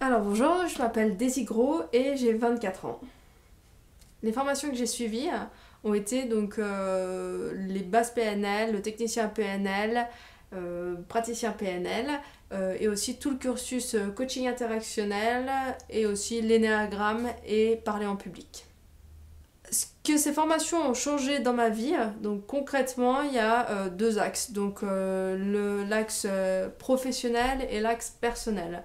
Alors bonjour, je m'appelle Daisy Gros et j'ai 24 ans. Les formations que j'ai suivies ont été donc les bases PNL, le technicien PNL, praticien PNL et aussi tout le cursus coaching interactionnel et aussi l'énéagramme et parler en public. Ce que ces formations ont changé dans ma vie, donc concrètement il y a deux axes, donc l'axe professionnel et l'axe personnel.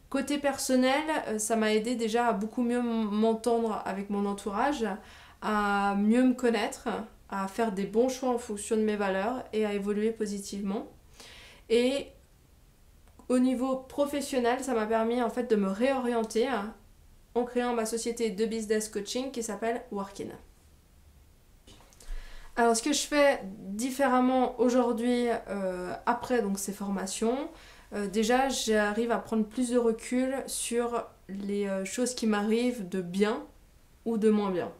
Côté personnel, ça m'a aidé déjà à beaucoup mieux m'entendre avec mon entourage, à mieux me connaître, à faire des bons choix en fonction de mes valeurs et à évoluer positivement. Et au niveau professionnel, ça m'a permis en fait de me réorienter en créant ma société de business coaching qui s'appelle Workin. Alors ce que je fais différemment aujourd'hui après donc, ces formations, déjà j'arrive à prendre plus de recul sur les choses qui m'arrivent de bien ou de moins bien.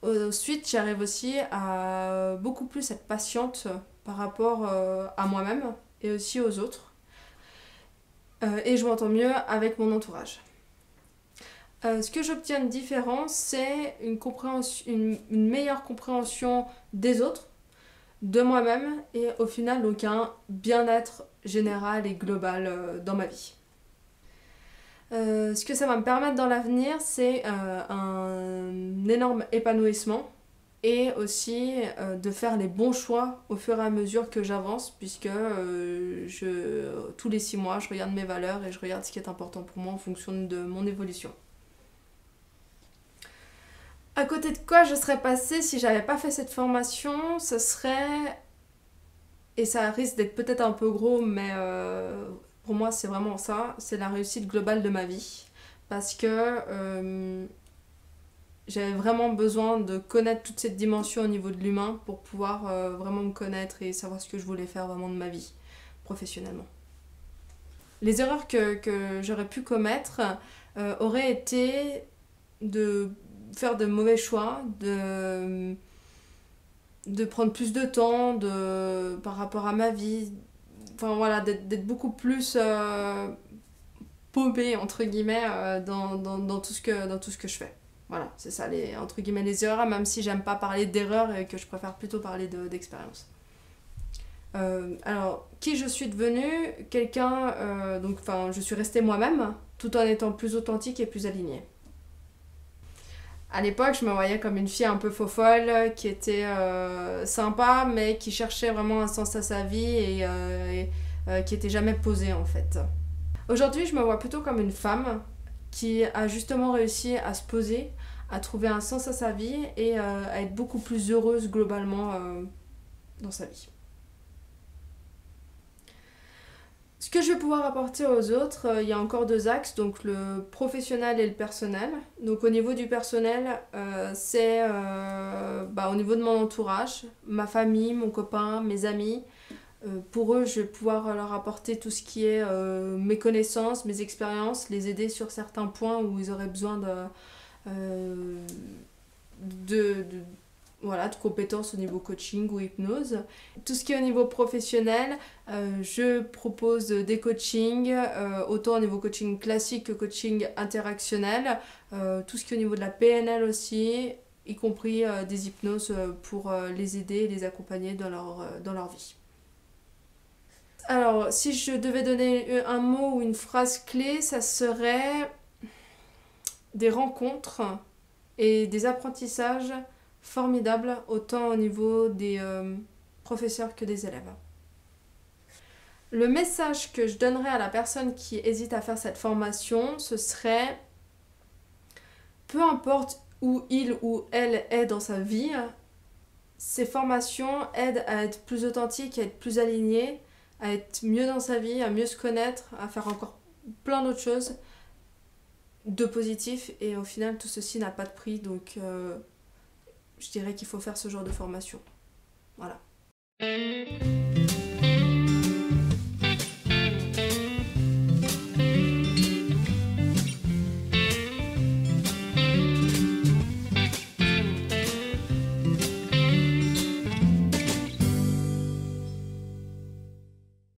Ensuite j'arrive aussi à beaucoup plus être patiente par rapport à moi-même et aussi aux autres. Et je m'entends mieux avec mon entourage. Ce que j'obtiens de différent, c'est une meilleure compréhension des autres, de moi-même et au final donc un bien-être général et global dans ma vie. Ce que ça va me permettre dans l'avenir, c'est un énorme épanouissement et aussi de faire les bons choix au fur et à mesure que j'avance puisque tous les 6 mois, je regarde mes valeurs et je regarde ce qui est important pour moi en fonction de mon évolution. À côté de quoi je serais passée si j'avais pas fait cette formation, ce serait, et ça risque d'être peut-être un peu gros, mais pour moi c'est vraiment ça, c'est la réussite globale de ma vie. Parce que j'avais vraiment besoin de connaître toute cette dimension au niveau de l'humain pour pouvoir vraiment me connaître et savoir ce que je voulais faire vraiment de ma vie, professionnellement. Les erreurs que j'aurais pu commettre auraient été de faire de mauvais choix, de prendre plus de temps par rapport à ma vie, enfin voilà, d'être beaucoup plus paumée entre guillemets dans tout ce que je fais. Voilà, c'est ça entre guillemets les erreurs, même si j'aime pas parler d'erreurs et que je préfère plutôt parler d'expérience. Alors, qui je suis devenue? Quelqu'un, je suis restée moi-même, tout en étant plus authentique et plus alignée. À l'époque, je me voyais comme une fille un peu faux-folle, qui était sympa, mais qui cherchait vraiment un sens à sa vie et qui était jamais posée en fait. Aujourd'hui, je me vois plutôt comme une femme qui a justement réussi à se poser, à trouver un sens à sa vie et à être beaucoup plus heureuse globalement dans sa vie. Ce que je vais pouvoir apporter aux autres, il y a encore deux axes, donc le professionnel et le personnel. Donc au niveau du personnel, c'est au niveau de mon entourage, ma famille, mon copain, mes amis. Pour eux, je vais pouvoir leur apporter tout ce qui est mes connaissances, mes expériences, les aider sur certains points où ils auraient besoin de compétences au niveau coaching ou hypnose. Tout ce qui est au niveau professionnel, je propose des coachings, autant au niveau coaching classique que coaching interactionnel, tout ce qui est au niveau de la PNL aussi, y compris des hypnoses pour les aider et les accompagner dans leur vie. Alors, si je devais donner un mot ou une phrase clé, ça serait des rencontres et des apprentissages formidables, autant au niveau des professeurs que des élèves. Le message que je donnerais à la personne qui hésite à faire cette formation, ce serait, peu importe où il ou elle est dans sa vie, ces formations aident à être plus authentique, à être plus aligné, à être mieux dans sa vie, à mieux se connaître, à faire encore plein d'autres choses de positif, et au final tout ceci n'a pas de prix, donc je dirais qu'il faut faire ce genre de formation. Voilà.